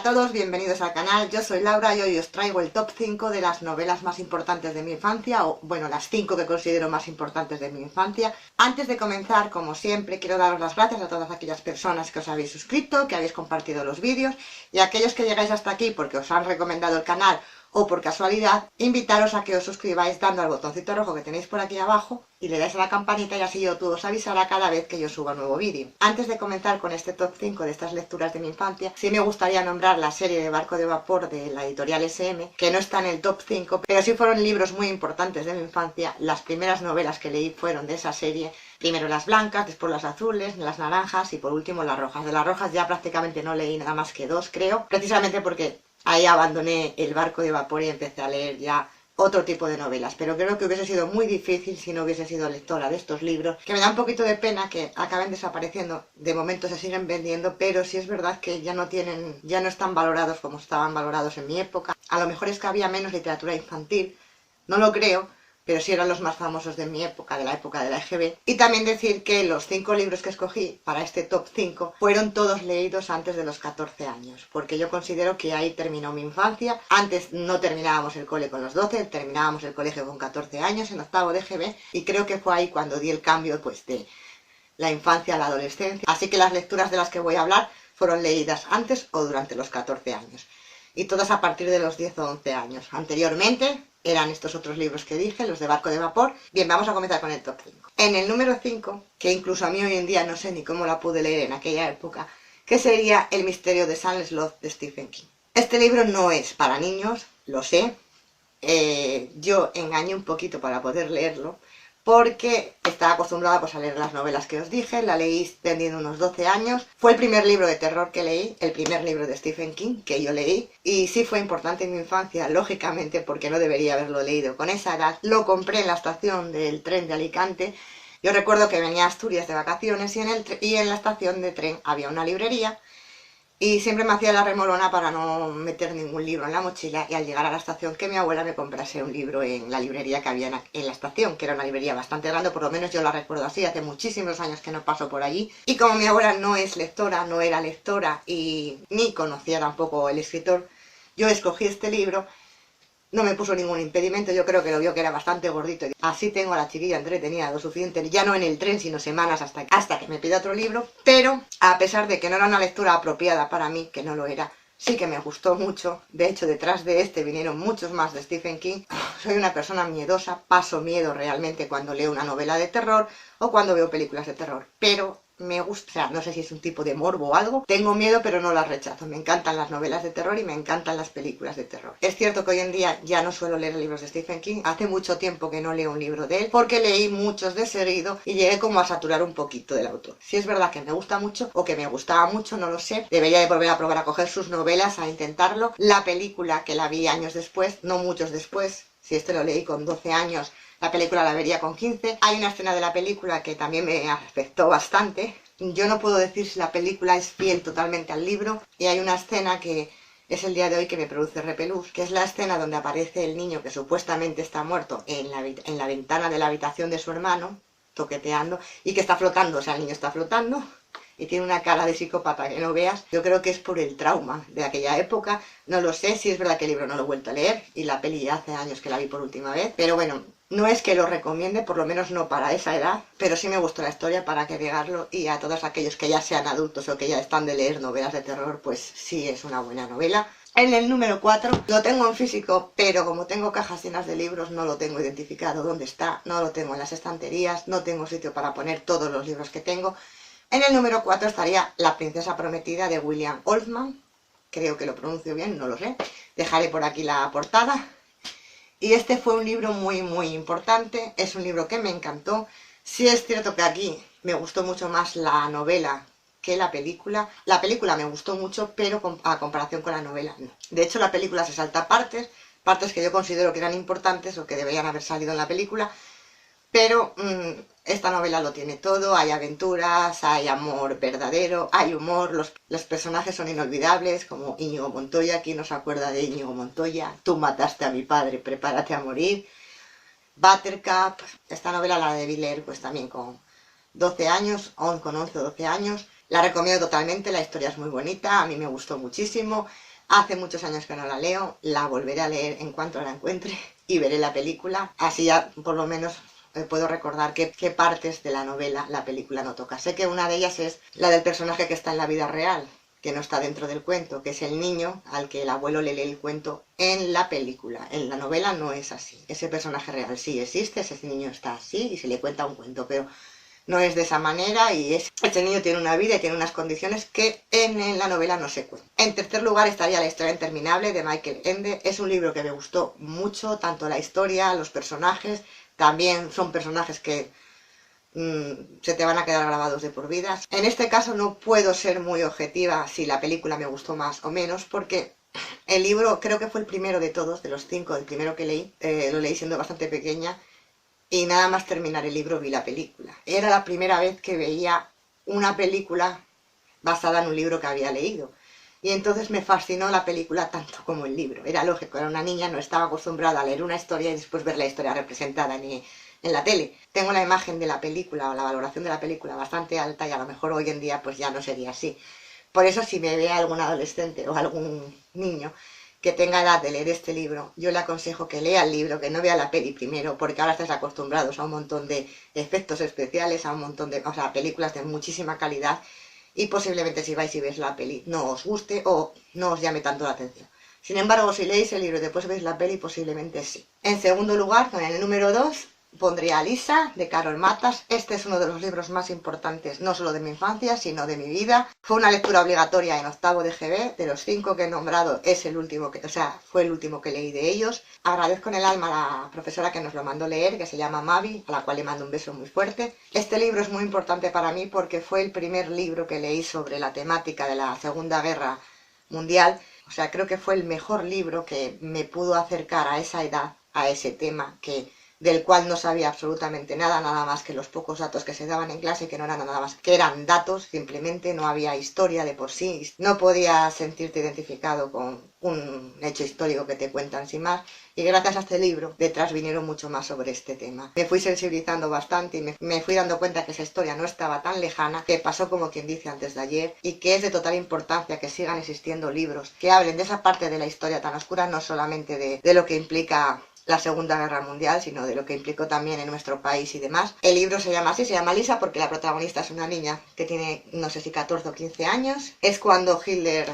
a todos, bienvenidos al canal, yo soy Laura y hoy os traigo el top 5 de las novelas más importantes de mi infancia, o bueno, las 5 que considero más importantes de mi infancia. Antes de comenzar, como siempre, quiero daros las gracias a todas aquellas personas que os habéis suscrito, que habéis compartido los vídeos, y a aquellos que llegáis hasta aquí porque os han recomendado el canal o por casualidad, invitaros a que os suscribáis dando al botoncito rojo que tenéis por aquí abajo y le dais a la campanita y así YouTube os avisará cada vez que yo suba un nuevo vídeo. Antes de comenzar con este top 5 de estas lecturas de mi infancia, sí me gustaría nombrar la serie de Barco de Vapor de la editorial SM, que no está en el top 5, pero sí fueron libros muy importantes de mi infancia. Las primeras novelas que leí fueron de esa serie. Primero las blancas, después las azules, las naranjas y por último las rojas. De las rojas ya prácticamente no leí nada más que 2, creo, precisamente porque ahí abandoné el Barco de Vapor y empecé a leer ya otro tipo de novelas, pero creo que hubiese sido muy difícil si no hubiese sido lectora de estos libros, que me da un poquito de pena que acaben desapareciendo. De momento se siguen vendiendo, pero sí es verdad que ya no están valorados como estaban valorados en mi época. A lo mejor es que había menos literatura infantil, no lo creo, pero sí eran los más famosos de mi época, de la época de la EGB. Y también decir que los 5 libros que escogí para este top 5 fueron todos leídos antes de los 14 años, porque yo considero que ahí terminó mi infancia. Antes no terminábamos el cole con los 12, terminábamos el colegio con 14 años, en octavo de EGB, y creo que fue ahí cuando di el cambio pues de la infancia a la adolescencia. Así que las lecturas de las que voy a hablar fueron leídas antes o durante los 14 años, y todas a partir de los 10 o 11 años. Anteriormente eran estos otros libros que dije, los de Barco de Vapor. Bien, vamos a comenzar con el top 5. En el número 5, que incluso a mí hoy en día no sé ni cómo la pude leer en aquella época, que sería El misterio de Salem Slot de Stephen King. Este libro no es para niños, lo sé. Yo engañé un poquito para poder leerlo, porque estaba acostumbrada pues a leer las novelas que os dije. La leí teniendo unos 12 años. Fue el primer libro de terror que leí, el primer libro de Stephen King que yo leí, y sí fue importante en mi infancia, lógicamente, porque no debería haberlo leído con esa edad. Lo compré en la estación del tren de Alicante. Yo recuerdo que venía a Asturias de vacaciones y en la estación de tren había una librería. Y siempre me hacía la remolona para no meter ningún libro en la mochila, y al llegar a la estación que mi abuela me comprase un libro en la librería que había en la estación, que era una librería bastante grande, por lo menos yo la recuerdo así, hace muchísimos años que no paso por allí. Y como mi abuela no es lectora, no era lectora y ni conocía tampoco el escritor, yo escogí este libro. No me puso ningún impedimento, yo creo que lo vio que era bastante gordito. Así tengo a la chiquilla entretenida lo suficiente, ya no en el tren, sino semanas hasta que me pida otro libro. Pero, a pesar de que no era una lectura apropiada para mí, que no lo era, sí que me gustó mucho. De hecho, detrás de este vinieron muchos más de Stephen King. Soy una persona miedosa, paso miedo realmente cuando leo una novela de terror o cuando veo películas de terror. Pero me gusta, o sea, no sé si es un tipo de morbo o algo. Tengo miedo, pero no las rechazo. Me encantan las novelas de terror y me encantan las películas de terror. Es cierto que hoy en día ya no suelo leer libros de Stephen King. Hace mucho tiempo que no leo un libro de él, porque leí muchos de seguido y llegué como a saturar un poquito del autor. Si es verdad que me gusta mucho, o que me gustaba mucho, no lo sé. Debería de volver a probar a coger sus novelas, a intentarlo. La película, que la vi años después, no muchos después. Si este lo leí con 12 años, la película la vería con 15. Hay una escena de la película que también me afectó bastante. Yo no puedo decir si la película es fiel totalmente al libro, y hay una escena que es el día de hoy que me produce repelús, que es la escena donde aparece el niño que supuestamente está muerto en la ventana de la habitación de su hermano, toqueteando, y que está flotando, o sea, el niño está flotando y tiene una cara de psicópata que no veas. Yo creo que es por el trauma de aquella época, no lo sé. Si es verdad que el libro no lo he vuelto a leer y la peli ya hace años que la vi por última vez, pero bueno, no es que lo recomiende, por lo menos no para esa edad, pero sí me gustó la historia para que agregarlo, y a todos aquellos que ya sean adultos o que ya están de leer novelas de terror, pues sí es una buena novela. En el número 4, lo tengo en físico, pero como tengo cajas llenas de libros no lo tengo identificado dónde está, no lo tengo en las estanterías, no tengo sitio para poner todos los libros que tengo. En el número 4 estaría La princesa prometida de William Oldman, creo que lo pronuncio bien, no lo sé, dejaré por aquí la portada. Y este fue un libro muy importante, es un libro que me encantó. Sí es cierto que aquí me gustó mucho más la novela que la película. La película me gustó mucho, pero a comparación con la novela no. De hecho, la película se salta partes que yo considero que eran importantes o que deberían haber salido en la película. Pero esta novela lo tiene todo. Hay aventuras, hay amor verdadero, hay humor, los personajes son inolvidables, como Íñigo Montoya. ¿Quién no se acuerda de Íñigo Montoya? Tú mataste a mi padre, prepárate a morir. Buttercup. Esta novela la debí leer pues también con 12 años, con 11 o 12 años. La recomiendo totalmente, la historia es muy bonita, a mí me gustó muchísimo. Hace muchos años que no la leo, la volveré a leer en cuanto la encuentre y veré la película. Así ya por lo menos puedo recordar qué partes de la novela la película no toca. Sé que una de ellas es la del personaje que está en la vida real, que no está dentro del cuento, que es el niño al que el abuelo le lee el cuento en la película. En la novela no es así. Ese personaje real sí existe, ese niño está así y se le cuenta un cuento, pero no es de esa manera y este niño tiene una vida y tiene unas condiciones que en la novela no se cuentan. En tercer lugar estaría La historia interminable de Michael Ende. Es un libro que me gustó mucho, tanto la historia, los personajes, también son personajes que se te van a quedar grabados de por vida. En este caso no puedo ser muy objetiva si la película me gustó más o menos, porque el libro creo que fue el primero de todos, de los 5, el primero que leí. Lo leí siendo bastante pequeña y nada más terminar el libro vi la película. Era la primera vez que veía una película basada en un libro que había leído. Y entonces me fascinó la película tanto como el libro. Era lógico, era una niña, no estaba acostumbrada a leer una historia y después ver la historia representada en la tele. Tengo la imagen de la película o la valoración de la película bastante alta y a lo mejor hoy en día pues ya no sería así. Por eso si me ve algún adolescente o algún niño que tenga edad de leer este libro, yo le aconsejo que lea el libro, que no vea la peli primero, porque ahora estás acostumbrados a un montón de efectos especiales, a un montón de, o sea, películas de muchísima calidad, y posiblemente si vais y veis la peli no os guste o no os llame tanto la atención. Sin embargo, si leéis el libro y después veis la peli, posiblemente sí. En segundo lugar, con el número 2, pondría Lisa, de Carol Matas. Este es uno de los libros más importantes, no solo de mi infancia, sino de mi vida. Fue una lectura obligatoria en octavo de GB. De los 5 que he nombrado, es el último que, fue el último que leí de ellos. Agradezco en el alma a la profesora que nos lo mandó leer, que se llama Mavi, a la cual le mando un beso muy fuerte. Este libro es muy importante para mí porque fue el primer libro que leí sobre la temática de la Segunda Guerra Mundial. O sea, creo que fue el mejor libro que me pudo acercar a esa edad, a ese tema del cual no sabía absolutamente nada, nada más que los pocos datos que se daban en clase, que no eran nada más, que eran datos, simplemente no había historia de por sí, no podías sentirte identificado con un hecho histórico que te cuentan sin más, y gracias a este libro detrás vinieron mucho más sobre este tema. Me fui sensibilizando bastante y me fui dando cuenta que esa historia no estaba tan lejana, que pasó como quien dice antes de ayer, y que es de total importancia que sigan existiendo libros que hablen de esa parte de la historia tan oscura, no solamente de lo que implica la Segunda Guerra Mundial, sino de lo que implicó también en nuestro país y demás. El libro se llama así, se llama Lisa, porque la protagonista es una niña que tiene, no sé si 14 o 15 años. Es cuando Hitler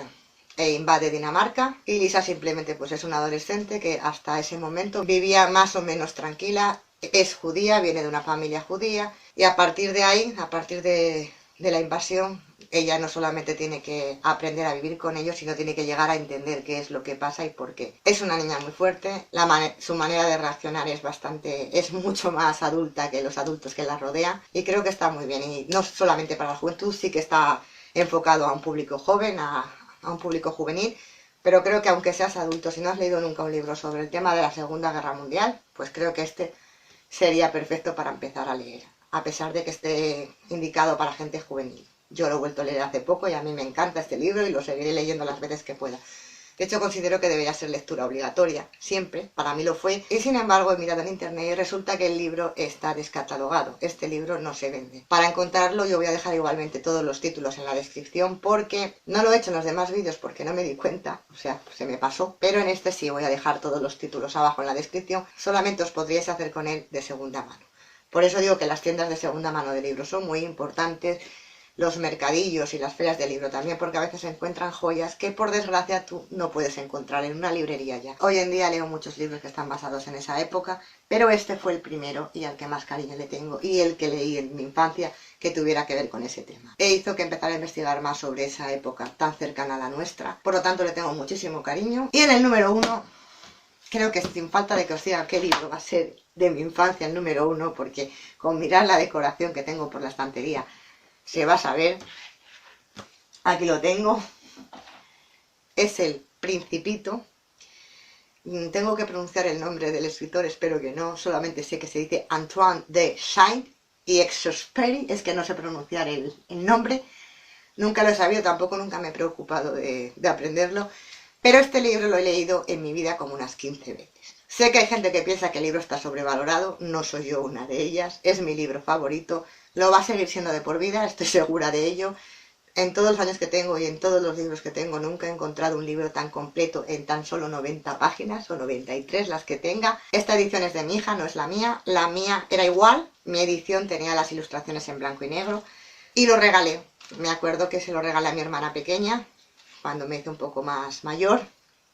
invade Dinamarca y Lisa simplemente pues es una adolescente que hasta ese momento vivía más o menos tranquila. Es judía, viene de una familia judía y a partir de ahí, a partir de la invasión, ella no solamente tiene que aprender a vivir con ellos, sino tiene que llegar a entender qué es lo que pasa y por qué. Es una niña muy fuerte, su manera de reaccionar es mucho más adulta que los adultos que la rodean y creo que está muy bien. Y no solamente para la juventud, sí que está enfocado a un público joven, a un público juvenil, pero creo que aunque seas adulto, si no has leído nunca un libro sobre el tema de la Segunda Guerra Mundial, pues creo que este sería perfecto para empezar a leer, a pesar de que esté indicado para gente juvenil. Yo lo he vuelto a leer hace poco y a mí me encanta este libro y lo seguiré leyendo las veces que pueda. De hecho, considero que debería ser lectura obligatoria, siempre, para mí lo fue. Y sin embargo, he mirado en internet y resulta que el libro está descatalogado. Este libro no se vende. Para encontrarlo yo voy a dejar igualmente todos los títulos en la descripción porque no lo he hecho en los demás vídeos porque no me di cuenta, o sea, se me pasó. Pero en este sí voy a dejar todos los títulos abajo en la descripción. Solamente os podríais hacer con él de segunda mano. Por eso digo que las tiendas de segunda mano de libros son muy importantes. Los mercadillos y las ferias de libro también, porque a veces se encuentran joyas que por desgracia tú no puedes encontrar en una librería ya. Hoy en día leo muchos libros que están basados en esa época, pero este fue el primero y al que más cariño le tengo y el que leí en mi infancia que tuviera que ver con ese tema. E hizo que empezara a investigar más sobre esa época tan cercana a la nuestra, por lo tanto le tengo muchísimo cariño. Y en el número 1, creo que sin falta de que os diga qué libro va a ser de mi infancia el número 1, porque con mirar la decoración que tengo por la estantería se va a saber. Aquí lo tengo. Es El Principito. Tengo que pronunciar el nombre del escritor, espero que no. Solamente sé que se dice Antoine de Saint-Exupéry. Es que no sé pronunciar el nombre. Nunca lo he sabido, tampoco nunca me he preocupado de aprenderlo. Pero este libro lo he leído en mi vida como unas 15 veces. Sé que hay gente que piensa que el libro está sobrevalorado. No soy yo una de ellas. Es mi libro favorito. Lo va a seguir siendo de por vida, estoy segura de ello. En todos los años que tengo y en todos los libros que tengo, nunca he encontrado un libro tan completo en tan solo 90 páginas o 93 las que tenga. Esta edición es de mi hija, no es la mía. La mía era igual, mi edición tenía las ilustraciones en blanco y negro y lo regalé. Me acuerdo que se lo regalé a mi hermana pequeña cuando me hice un poco más mayor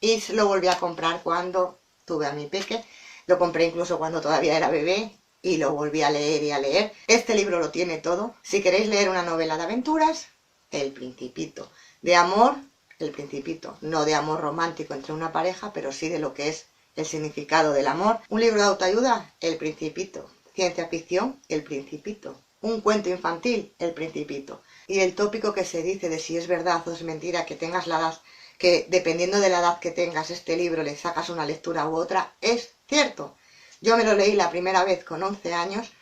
y se lo volví a comprar cuando tuve a mi peque. Lo compré incluso cuando todavía era bebé y lo volví a leer y a leer. Este libro lo tiene todo. Si queréis leer una novela de aventuras, El Principito. De amor, El Principito. No de amor romántico entre una pareja, pero sí de lo que es el significado del amor. Un libro de autoayuda, El Principito. Ciencia ficción, El Principito. Un cuento infantil, El Principito. Y el tópico que se dice de si es verdad o es mentira que tengas la edad, que dependiendo de la edad que tengas este libro le sacas una lectura u otra, es cierto. Yo me lo leí la primera vez con 11 años.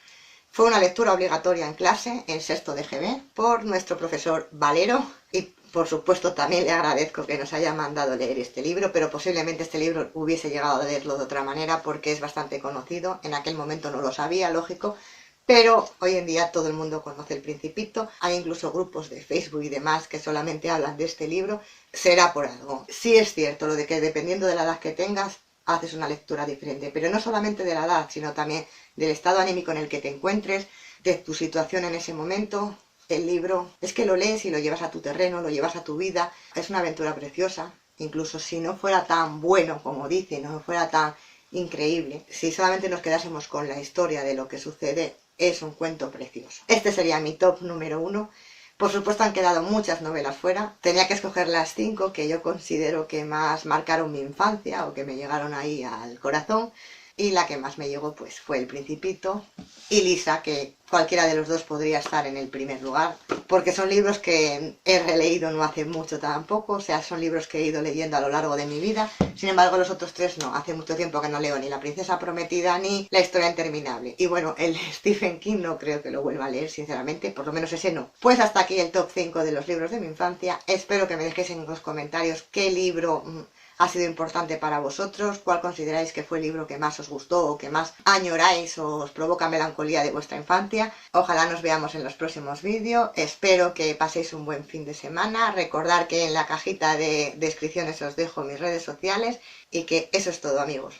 Fue una lectura obligatoria en clase, en sexto de GB, por nuestro profesor Valero. Y por supuesto también le agradezco que nos haya mandado leer este libro, pero posiblemente este libro hubiese llegado a leerlo de otra manera porque es bastante conocido. En aquel momento no lo sabía, lógico. Pero hoy en día todo el mundo conoce El Principito, hay incluso grupos de Facebook y demás que solamente hablan de este libro, será por algo. Sí es cierto lo de que dependiendo de la edad que tengas, haces una lectura diferente, pero no solamente de la edad, sino también del estado anímico en el que te encuentres, de tu situación en ese momento. El libro es que lo lees y lo llevas a tu terreno, lo llevas a tu vida, es una aventura preciosa, incluso si no fuera tan bueno como dice, no fuera tan increíble, si solamente nos quedásemos con la historia de lo que sucede, es un cuento precioso. Este sería mi top número 1. Por supuesto han quedado muchas novelas fuera. Tenía que escoger las 5 que yo considero que más marcaron mi infancia o que me llegaron ahí al corazón. Y la que más me llegó pues fue El Principito y Lisa, que cualquiera de los dos podría estar en el primer lugar, porque son libros que he releído no hace mucho tampoco, o sea, son libros que he ido leyendo a lo largo de mi vida. Sin embargo, los otros 3 no, hace mucho tiempo que no leo ni La Princesa Prometida ni La Historia Interminable. Y bueno, el Stephen King no creo que lo vuelva a leer, sinceramente, por lo menos ese no. Pues hasta aquí el top 5 de los libros de mi infancia. Espero que me dejéis en los comentarios qué libro ha sido importante para vosotros, cuál consideráis que fue el libro que más os gustó o que más añoráis o os provoca melancolía de vuestra infancia. Ojalá nos veamos en los próximos vídeos, espero que paséis un buen fin de semana, recordad que en la cajita de descripciones os dejo mis redes sociales y que eso es todo, amigos.